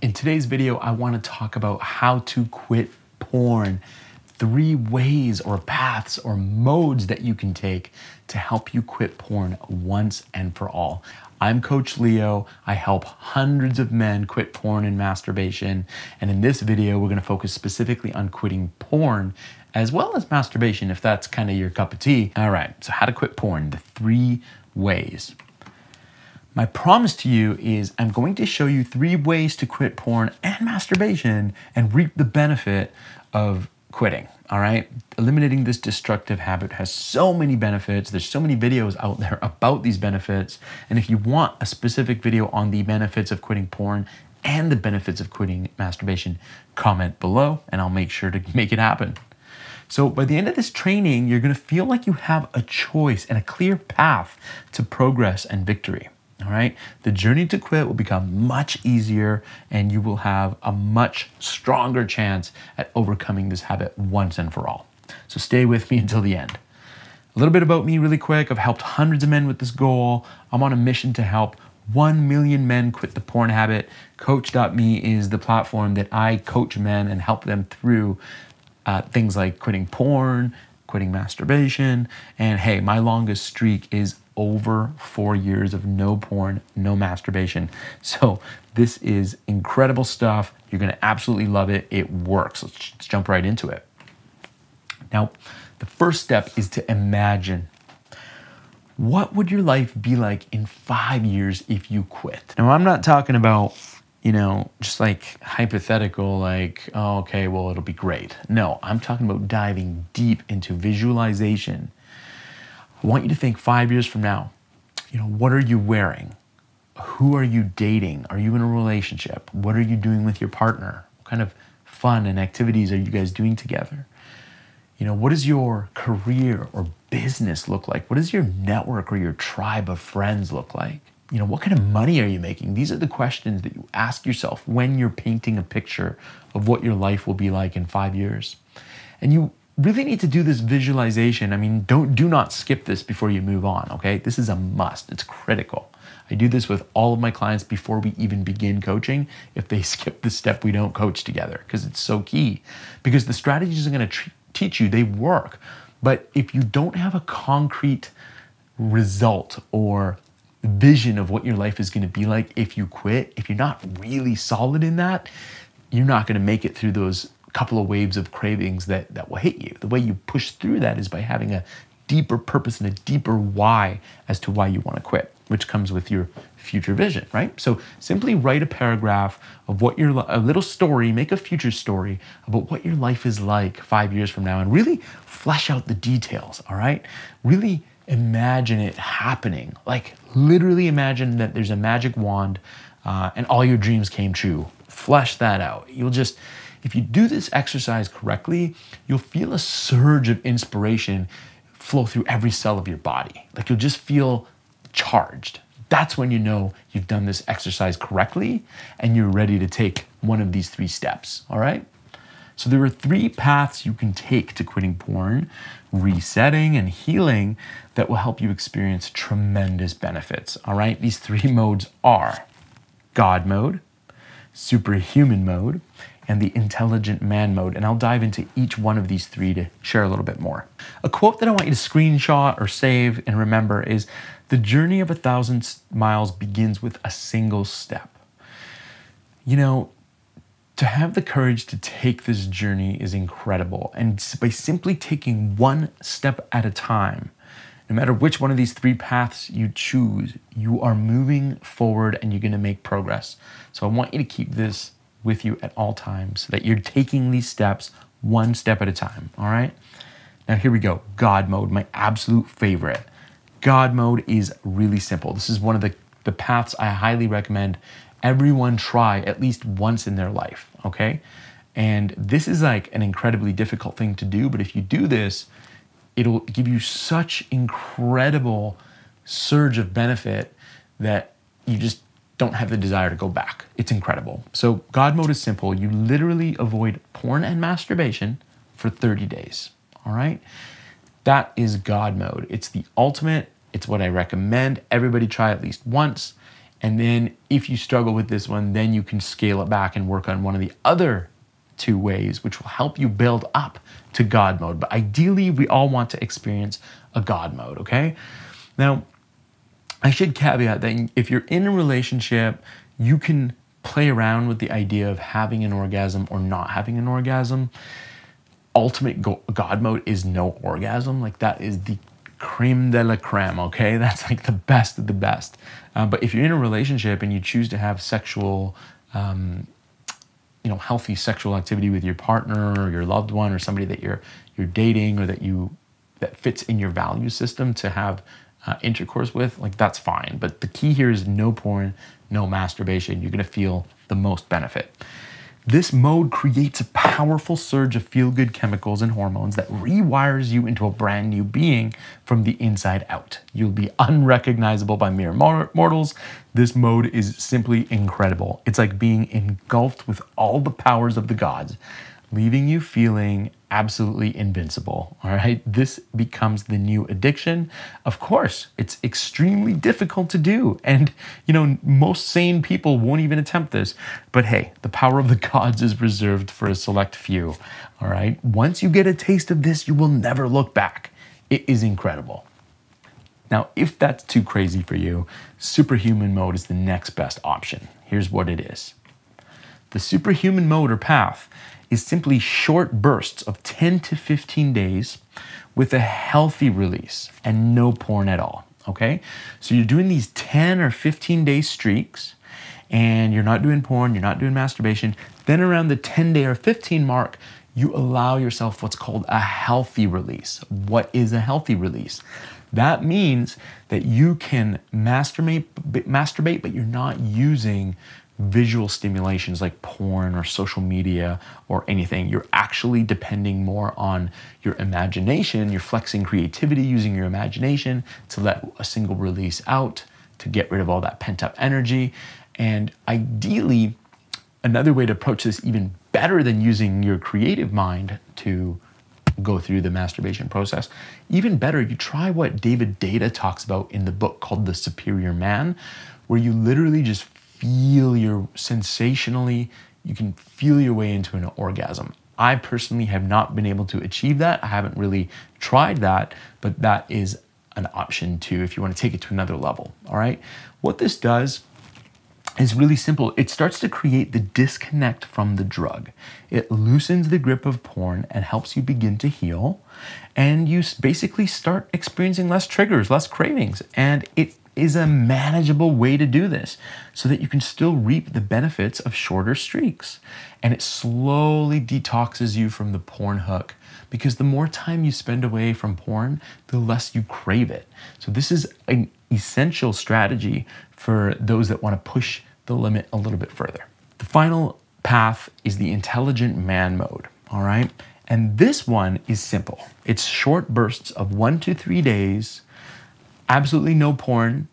In today's video, I want to talk about how to quit porn. 3 ways or paths or modes that you can take to help you quit porn once and for all. I'm Coach Leo. I help hundreds of men quit porn and masturbation. And in this video, we're going to focus specifically on quitting porn as well as masturbation, if that's kind of your cup of tea. All right, so how to quit porn, the 3 ways. My promise to you is I'm going to show you 3 ways to quit porn and masturbation and reap the benefit of quitting, all right? Eliminating this destructive habit has so many benefits. There's so many videos out there about these benefits. And if you want a specific video on the benefits of quitting porn and the benefits of quitting masturbation, comment below and I'll make sure to make it happen. So by the end of this training, you're gonna feel like you have a choice and a clear path to progress and victory. All right, the journey to quit will become much easier and you will have a much stronger chance at overcoming this habit once and for all. So stay with me until the end. A little bit about me really quick. I've helped hundreds of men with this goal. I'm on a mission to help 1 million men quit the porn habit. Coach.me is the platform that I coach men and help them through things like quitting porn, quitting masturbation, and hey, my longest streak is over 4 years of no porn, no masturbation. So this is incredible stuff. You're gonna absolutely love it. It works. Let's jump right into it. Now, the first step is to imagine, what would your life be like in 5 years if you quit? Now, I'm not talking about, just like hypothetical, like, oh, okay, well, it'll be great. No, I'm talking about diving deep into visualization. I want you to think 5 years from now, what are you wearing? Who are you dating? Are you in a relationship? What are you doing with your partner? What kind of fun and activities are you guys doing together? What does your career or business look like? What does your network or your tribe of friends look like? What kind of money are you making? These are the questions that you ask yourself when you're painting a picture of what your life will be like in 5 years. And you really need to do this visualization. I mean, do not skip this before you move on, okay? This is a must. It's critical. I do this with all of my clients before we even begin coaching. If they skip this step, we don't coach together because it's so key. Because the strategies I'm going to teach you, they work. But if you don't have a concrete result or vision of what your life is going to be like if you quit, if you're not really solid in that, you're not going to make it through those couple of waves of cravings that will hit you. The way you push through that is by having a deeper purpose and a deeper why as to why you want to quit, which comes with your future vision, right? So simply write a paragraph of what a little story, make a future story about what your life is like 5 years from now and really flesh out the details, all right? Really imagine it happening. Like literally imagine that there's a magic wand and all your dreams came true. Flesh that out. If you do this exercise correctly, you'll feel a surge of inspiration flow through every cell of your body. Like you'll just feel charged. That's when you know you've done this exercise correctly and you're ready to take one of these 3 steps, all right? So there are 3 paths you can take to quitting porn, resetting, and healing that will help you experience tremendous benefits, all right? These 3 modes are God mode, Superhuman mode, and the intelligent man mode. And I'll dive into each one of these 3 to share a little bit more. A quote that I want you to screenshot or save and remember is, the journey of 1,000 miles begins with a single step. To have the courage to take this journey is incredible. And by simply taking 1 step at a time, no matter which one of these 3 paths you choose, you are moving forward and you're going to make progress. So I want you to keep this with you at all times, so that you're taking these steps 1 step at a time, all right? Now here we go, God mode, my absolute favorite. God mode is really simple. This is one of the paths I highly recommend everyone try at least once in their life, okay? And this is like an incredibly difficult thing to do, but if you do this, it'll give you such incredible surge of benefit that you just don't have the desire to go back. It's incredible. So God mode is simple. You literally avoid porn and masturbation for 30 days, all right? That is God mode. It's the ultimate. It's what I recommend everybody try at least once. And then if you struggle with this one, then you can scale it back and work on one of the other 2 ways, which will help you build up to God mode. But ideally, we all want to experience a God mode, okay? Now, I should caveat that if you're in a relationship, you can play around with the idea of having an orgasm or not having an orgasm. Ultimate God mode is no orgasm. Like, that is the creme de la creme, okay? That's like the best of the best. But if you're in a relationship and you choose to have sexual, healthy sexual activity with your partner or your loved one or somebody that you're dating or that fits in your value system to have intercourse with, like, that's fine. But the key here is no porn, no masturbation. You're gonna feel the most benefit. This mode creates a powerful surge of feel-good chemicals and hormones that rewires you into a brand new being from the inside out. You'll be unrecognizable by mere mortals. This mode is simply incredible. It's like being engulfed with all the powers of the gods, leaving you feeling absolutely invincible, all right? This becomes the new addiction. Of course, it's extremely difficult to do. And, most sane people won't even attempt this. But hey, the power of the gods is reserved for a select few, all right? Once you get a taste of this, you will never look back. It is incredible. Now, if that's too crazy for you, Superhuman Mode is the next best option. Here's what it is. The Superhuman Mode or path is simply short bursts of 10 to 15 days with a healthy release and no porn at all, okay? So you're doing these 10 or 15 day streaks and you're not doing porn, you're not doing masturbation. Then around the 10 day or 15 mark, you allow yourself what's called a healthy release. What is a healthy release? That means that you can masturbate, but you're not using visual stimulations like porn or social media or anything. You're actually depending more on your imagination. You're flexing creativity using your imagination to let a single release out, to get rid of all that pent-up energy. And ideally, another way to approach this even better than using your creative mind to go through the masturbation process, even better, you try what David Data talks about in the book called The Superior Man, where you literally just feel you can feel your way into an orgasm. I personally have not been able to achieve that. I haven't really tried that, but that is an option too if you want to take it to another level, all right? What this does is really simple. It starts to create the disconnect from the drug. It loosens the grip of porn and helps you begin to heal, and you basically start experiencing less triggers, less cravings, and it is a manageable way to do this so that you can still reap the benefits of shorter streaks. And it slowly detoxes you from the porn hook, because the more time you spend away from porn, the less you crave it. So this is an essential strategy for those that want to push the limit a little bit further. The final path is the intelligent man mode, all right? And this one is simple. It's short bursts of 1 to 3 days, absolutely no porn,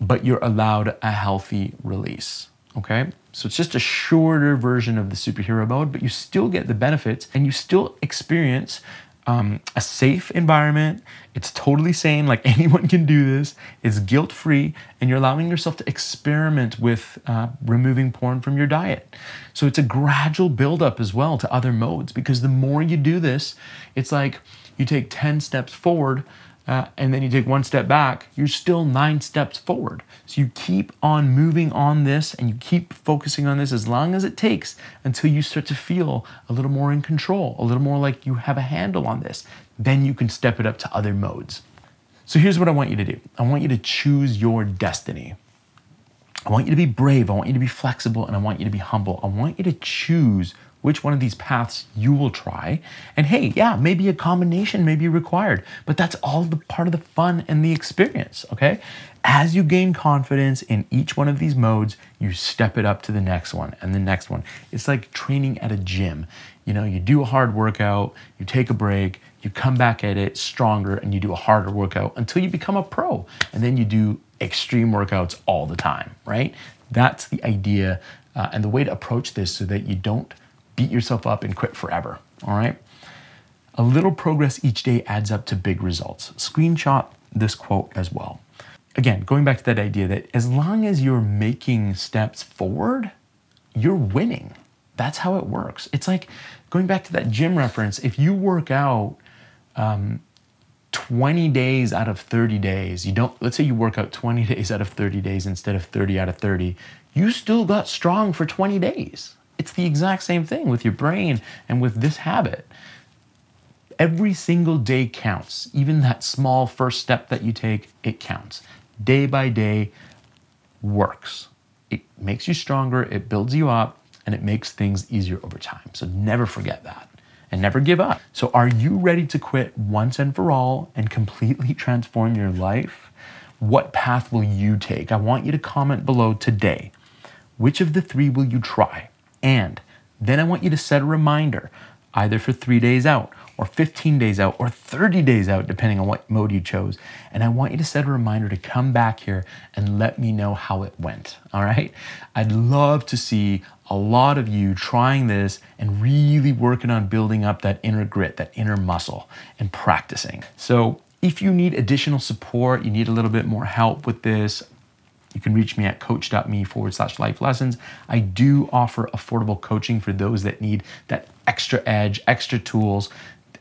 but you're allowed a healthy release, okay? So it's just a shorter version of the superhero mode, but you still get the benefits and you still experience a safe environment. It's totally sane, like anyone can do this. It's guilt-free, and you're allowing yourself to experiment with removing porn from your diet. So it's a gradual buildup as well to other modes, because the more you do this, it's like you take 10 steps forward, and then you take 1 step back, you're still 9 steps forward. So you keep on moving on this and you keep focusing on this as long as it takes until you start to feel a little more in control, a little more like you have a handle on this. Then you can step it up to other modes. So here's what I want you to do. I want you to choose your destiny. I want you to be brave, I want you to be flexible, and I want you to be humble. I want you to choose which one of these paths you will try. And hey, yeah, maybe a combination may be required, but that's all the part of the fun and the experience, okay? As you gain confidence in each one of these modes, you step it up to the next one and the next one. It's like training at a gym. You know, you do a hard workout, you take a break, you come back at it stronger, and you do a harder workout until you become a pro. And then you do extreme workouts all the time, right? That's the idea and the way to approach this so that you don't beat yourself up and quit forever, all right? A little progress each day adds up to big results. Screenshot this quote as well. again, going back to that idea that as long as you're making steps forward, you're winning. That's how it works. It's like going back to that gym reference. If you work out 20 days out of 30 days, let's say you work out 20 days out of 30 days instead of 30 out of 30, you still got strong for 20 days. It's the exact same thing with your brain and with this habit. Every single day counts. Even that small first step that you take, it counts. Day by day works. It makes you stronger, it builds you up, and it makes things easier over time. So never forget that and never give up. So are you ready to quit once and for all and completely transform your life? What path will you take? I want you to comment below today. Which of the 3 will you try? And then I want you to set a reminder, either for 3 days out, or 15 days out, or 30 days out, depending on what mode you chose. And I want you to set a reminder to come back here and let me know how it went, all right? I'd love to see a lot of you trying this and really working on building up that inner grit, that inner muscle, and practicing. So if you need additional support, you need a little bit more help with this, you can reach me at coach.me/life lessons. I do offer affordable coaching for those that need that extra edge, extra tools,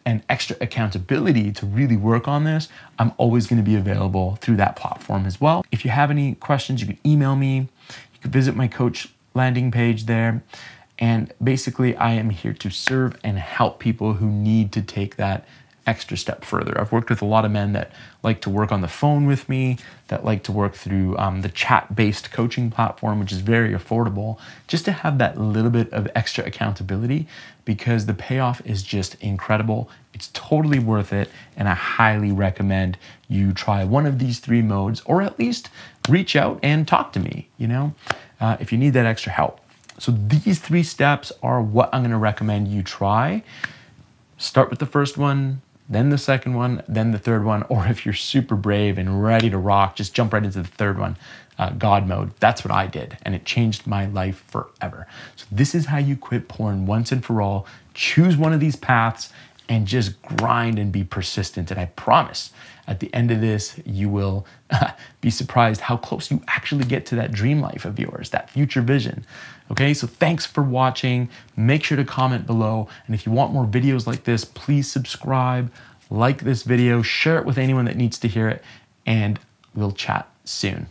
and extra accountability to really work on this. I'm always going to be available through that platform as well. If you have any questions, you can email me. You can visit my coach landing page there. And basically, I am here to serve and help people who need to take that extra step further. I've worked with a lot of men that like to work on the phone with me, that like to work through the chat-based coaching platform, which is very affordable, just to have that little bit of extra accountability, because the payoff is just incredible. It's totally worth it, and I highly recommend you try one of these 3 modes, or at least reach out and talk to me, if you need that extra help. So these 3 steps are what I'm gonna recommend you try. Start with the first one, then the second one, then the third one, or if you're super brave and ready to rock, just jump right into the third one, God mode. That's what I did, and it changed my life forever. So this is how you quit porn once and for all. Choose one of these paths and just grind and be persistent. And I promise at the end of this, you will be surprised how close you actually get to that dream life of yours, that future vision. Okay, so thanks for watching. Make sure to comment below. And if you want more videos like this, please subscribe, like this video, share it with anyone that needs to hear it, and we'll chat soon.